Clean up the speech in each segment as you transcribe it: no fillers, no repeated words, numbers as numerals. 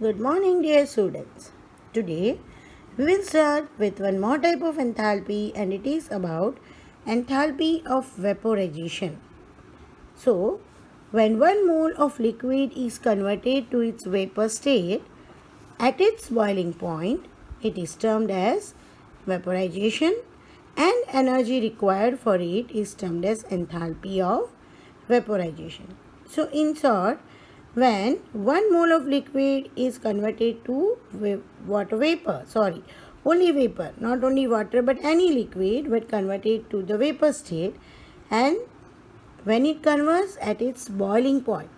Good morning, dear students. Today we will start with one more type of enthalpy, and it is about enthalpy of vaporization. So, when one mole of liquid is converted to its vapor state at its boiling point, it is termed as vaporization, and energy required for it is termed as enthalpy of vaporization. So, in short, when one mole of liquid is converted to water vapor, only vapor, not only water but any liquid, but converted to the vapor state, and when it converts at its boiling point,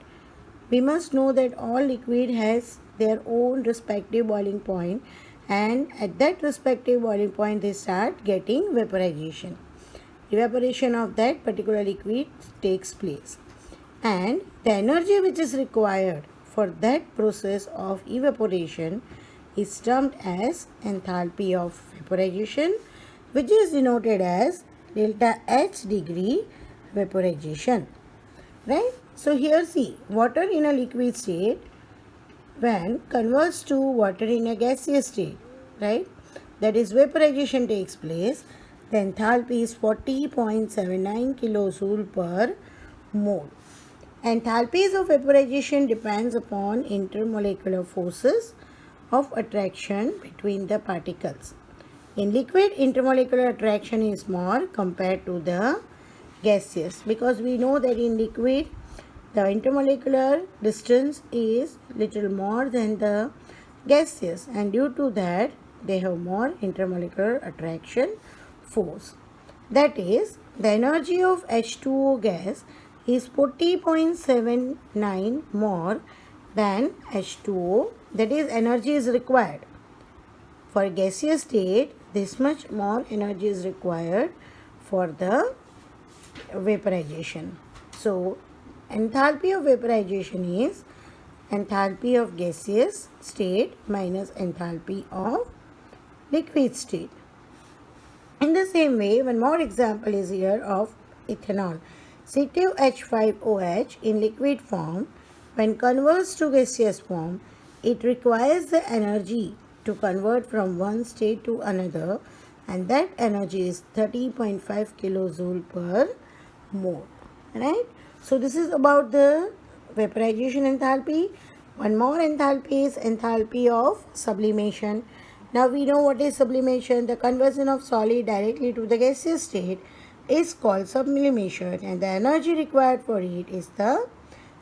we must know that all liquid has their own respective boiling point, and at that respective boiling point they start getting vaporization. Evaporation of that particular liquid takes place, and the energy which is required for that process of evaporation is termed as enthalpy of vaporization, which is denoted as delta H degree vaporization. Right? So here see, water in a liquid state when converts to water in a gaseous state, right? That is vaporization takes place. The enthalpy is 40.79 kilojoule per mole. Enthalpies of vaporization depends upon intermolecular forces of attraction between the particles. In liquid, intermolecular attraction is more compared to the gaseous, because we know that in liquid the intermolecular distance is little more than the gaseous, and due to that they have more intermolecular attraction force. That is, the energy of H2O gas is 40.79 more than H2O, that is, energy is required. For gaseous state, this much more energy is required for the vaporization. So, enthalpy of vaporization is enthalpy of gaseous state minus enthalpy of liquid state. In the same way, one more example is here of ethanol. C2H5OH in liquid form, when converts to gaseous form, it requires the energy to convert from one state to another, and that energy is 30.5 kilojoule per mole. Right? So this is about the vaporization enthalpy. One more enthalpy is enthalpy of sublimation. Now we know what is sublimation. The conversion of solid directly to the gaseous state is called sublimation, and the energy required for it is the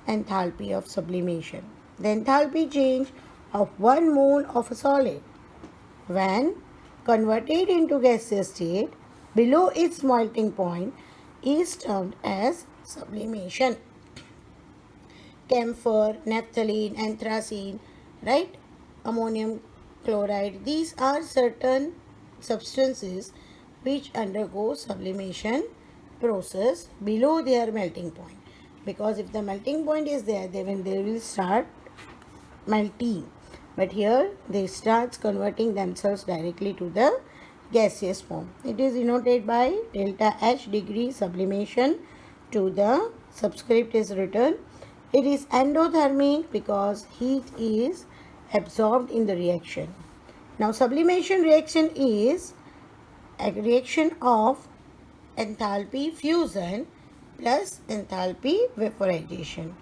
enthalpy of sublimation. The enthalpy change of one mole of a solid when converted into gaseous state below its melting point is termed as sublimation. Camphor, naphthalene, anthracene, right? Ammonium chloride. These are certain substances which undergo sublimation process below their melting point. Because if the melting point is there, then they will start melting. But here they start converting themselves directly to the gaseous form. It is denoted by delta H degree sublimation. To the subscript is written. It is endothermic because heat is absorbed in the reaction. Now sublimation reaction is a reaction of enthalpy fusion plus enthalpy vaporization.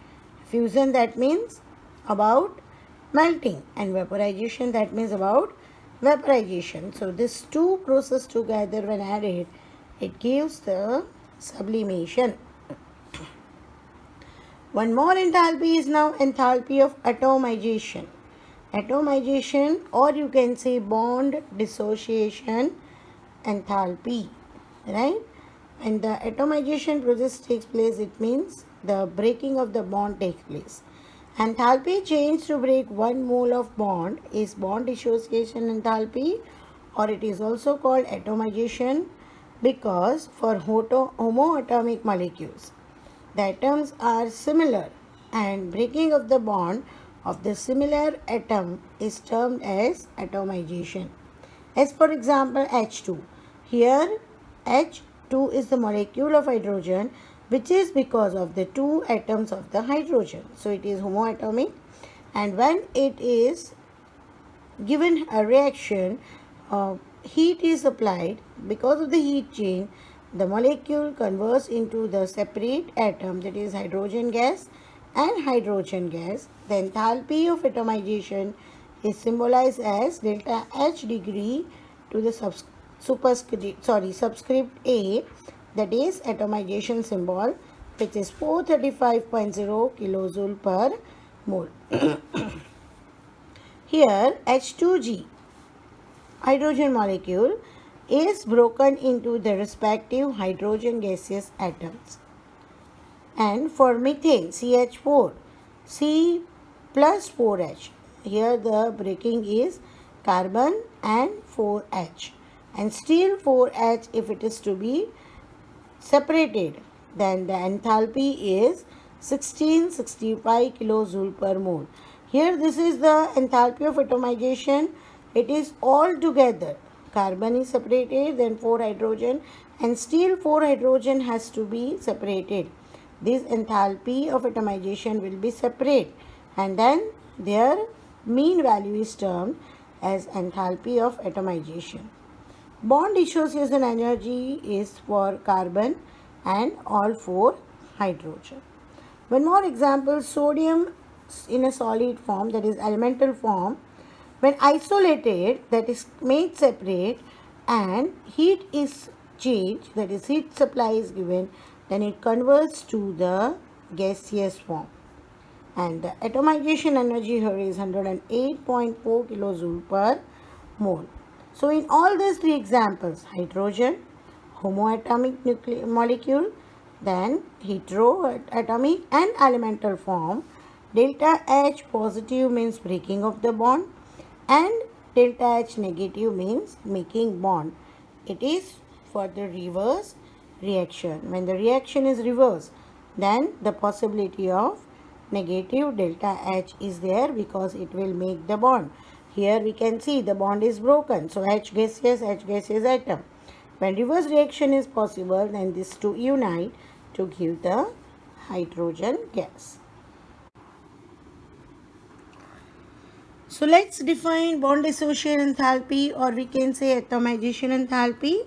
Fusion, that means about melting, and vaporization, that means about vaporization. So these two processes together when added, it gives the sublimation. One more enthalpy is now enthalpy of atomization. Atomization, or you can say bond dissociation enthalpy, right? When the atomization process takes place, it means the breaking of the bond takes place. Enthalpy change to break one mole of bond is bond dissociation enthalpy, or it is also called atomization, because for homoatomic molecules, the atoms are similar, and breaking of the bond of the similar atom is termed as atomization. As for example, H2. Here H2 is the molecule of hydrogen, which is because of the two atoms of the hydrogen. So it is homoatomic, and when it is given a reaction, heat is applied. Because of the heat change, the molecule converts into the separate atom, that is hydrogen gas and hydrogen gas. The enthalpy of atomization is symbolized as delta H degree to the subscript A, that is atomization symbol, which is 435.0 kilojoule per mole. Here H2G hydrogen molecule is broken into the respective hydrogen gaseous atoms. And for methane, CH4, C plus 4H. Here the breaking is carbon and 4H. And still 4H, if it is to be separated, then the enthalpy is 1665 kilojoule per mole. Here this is the enthalpy of atomization. It is all together. Carbon is separated, then 4 hydrogen, and still 4 hydrogen has to be separated. This enthalpy of atomization will be separate, and then their mean value is termed as enthalpy of atomization. Bond dissociation energy is for carbon and all 4 hydrogen. One more example, sodium in a solid form, that is elemental form, when isolated, that is made separate, and heat is changed, that is heat supply is given, then it converts to the gaseous form. And the atomization energy here is 108.4 kilojoule per mole. So in all these 3 examples, hydrogen, homoatomic molecule, then heteroatomic and elemental form, delta H positive means breaking of the bond, and delta H negative means making bond. It is for the reverse reaction. When the reaction is reversed, then the possibility of negative delta H is there because it will make the bond. Here we can see the bond is broken. So H gaseous atom. When reverse reaction is possible, then these two unite to give the hydrogen gas. So let's define bond dissociation enthalpy, or we can say atomization enthalpy.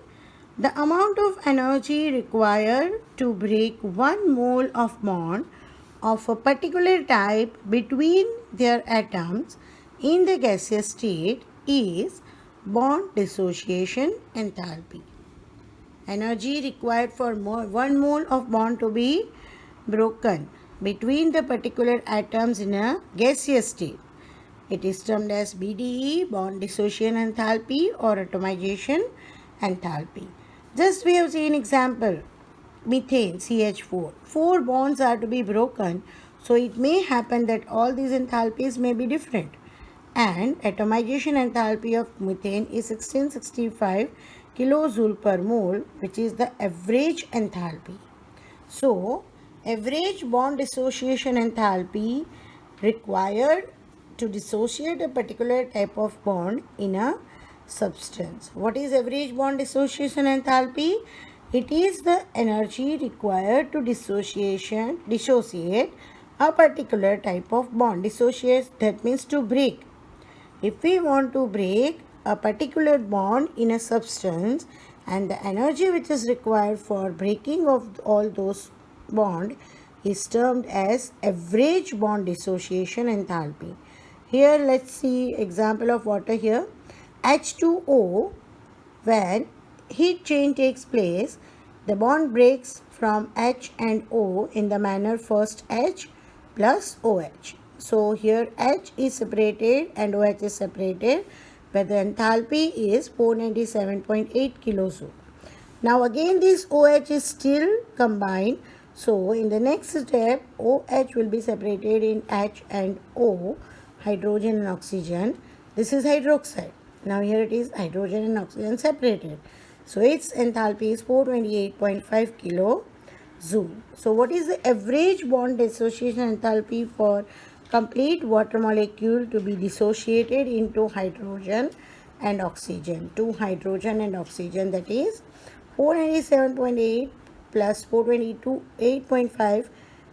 The amount of energy required to break 1 mole of bond of a particular type between their atoms in the gaseous state is bond dissociation enthalpy. Energy required for 1 mole of bond to be broken between the particular atoms in a gaseous state. It is termed as BDE, bond dissociation enthalpy, or atomization enthalpy. Just we have seen example, methane, CH4. 4 bonds are to be broken, so it may happen that all these enthalpies may be different. And atomization enthalpy of methane is 1665 kilojoule per mole, which is the average enthalpy. So, average bond dissociation enthalpy required to dissociate a particular type of bond in a substance. What is average bond dissociation enthalpy? It is the energy required to dissociate a particular type of bond. Dissociate, that means to break. If we want to break a particular bond in a substance, and the energy which is required for breaking of all those bonds is termed as average bond dissociation enthalpy. Here let's see example of water here. H2O, when heat change takes place, the bond breaks from H and O in the manner first H plus OH. So here H is separated and OH is separated, where the enthalpy is 497.8 kilojoule. Now again this OH is still combined. So in the next step, OH will be separated in H and O, hydrogen and oxygen. This is hydroxide. Now here it is hydrogen and oxygen separated. So its enthalpy is 428.5 kilojoule. So what is the average bond dissociation enthalpy for complete water molecule to be dissociated into hydrogen and oxygen? 2 hydrogen and oxygen, that is 497.8 plus 422.8.5.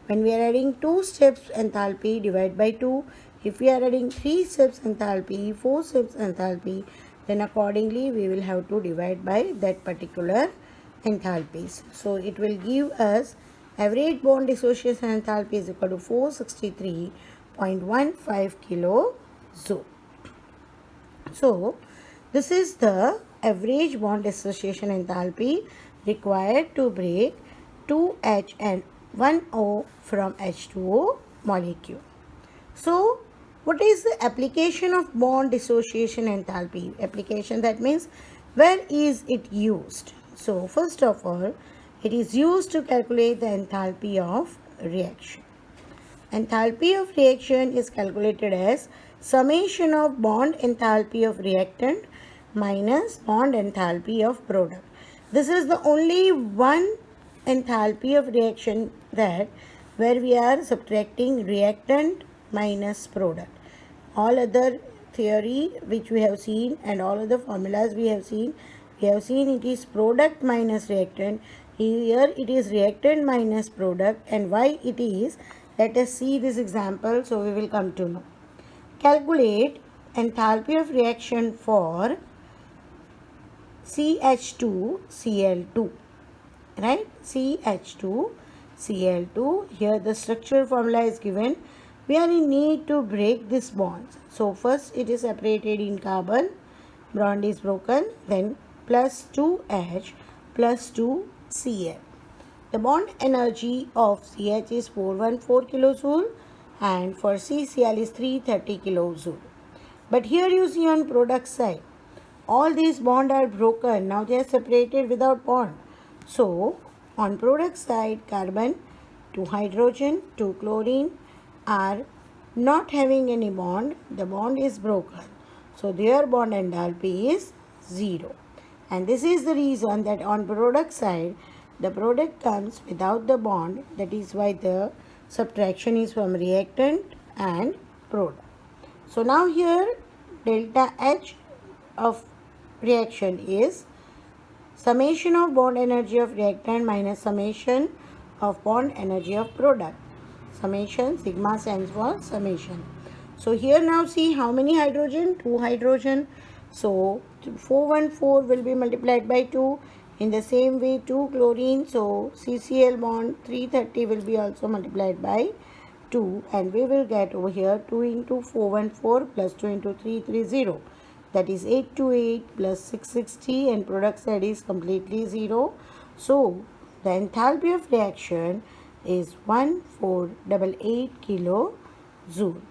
When we are adding 2 steps, enthalpy divided by 2, If we are adding 3 steps enthalpy, 4 steps enthalpy, then accordingly we will have to divide by that particular enthalpies. So it will give us average bond dissociation enthalpy is equal to 463.15 kilojoule. So this is the average bond dissociation enthalpy required to break 2H and 1O from H2O molecule. So what is the application of bond dissociation enthalpy? Application, that means where is it used? So first of all, it is used to calculate the enthalpy of reaction. Enthalpy of reaction is calculated as summation of bond enthalpy of reactant minus bond enthalpy of product. This is the only one enthalpy of reaction that where we are subtracting reactant minus product. All other theory which we have seen and all other formulas we have seen it is product minus reactant. Here it is reactant minus product, and why it is, let us see this example, so we will come to know. Calculate enthalpy of reaction for CH2Cl2, right? CH2Cl2. Here the structural formula is given. We are in need to break this bonds. So first it is separated in carbon, bond is broken, then plus 2H plus 2Cl. The bond energy of CH is 414 kilojoule and for CCl is 330 kilojoule. But here you see on product side, all these bonds are broken. Now they are separated without bond. So on product side, carbon, 2 hydrogen, 2 chlorine are not having any bond. The bond is broken. So their bond enthalpy is 0. And this is the reason that on product side, the product comes without the bond. That is why the subtraction is from reactant and product. So now here delta H of reaction is summation of bond energy of reactant minus summation of bond energy of product. Summation, sigma stands for summation. So here now see how many hydrogen? 2 hydrogen. So 414 will be multiplied by 2. In the same way 2 chlorine. So CCl bond 330 will be also multiplied by 2. And we will get over here 2 into 414 plus 2 into 330. That is 828 plus 660, and product side is completely 0. So the enthalpy of reaction is 1488 kilojoule.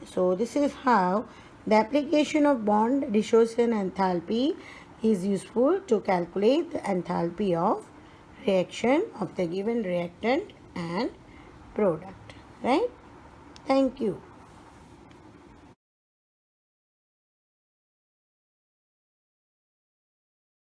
So this is how the application of bond dissociation enthalpy is useful to calculate the enthalpy of reaction of the given reactant and product. Right? Thank you.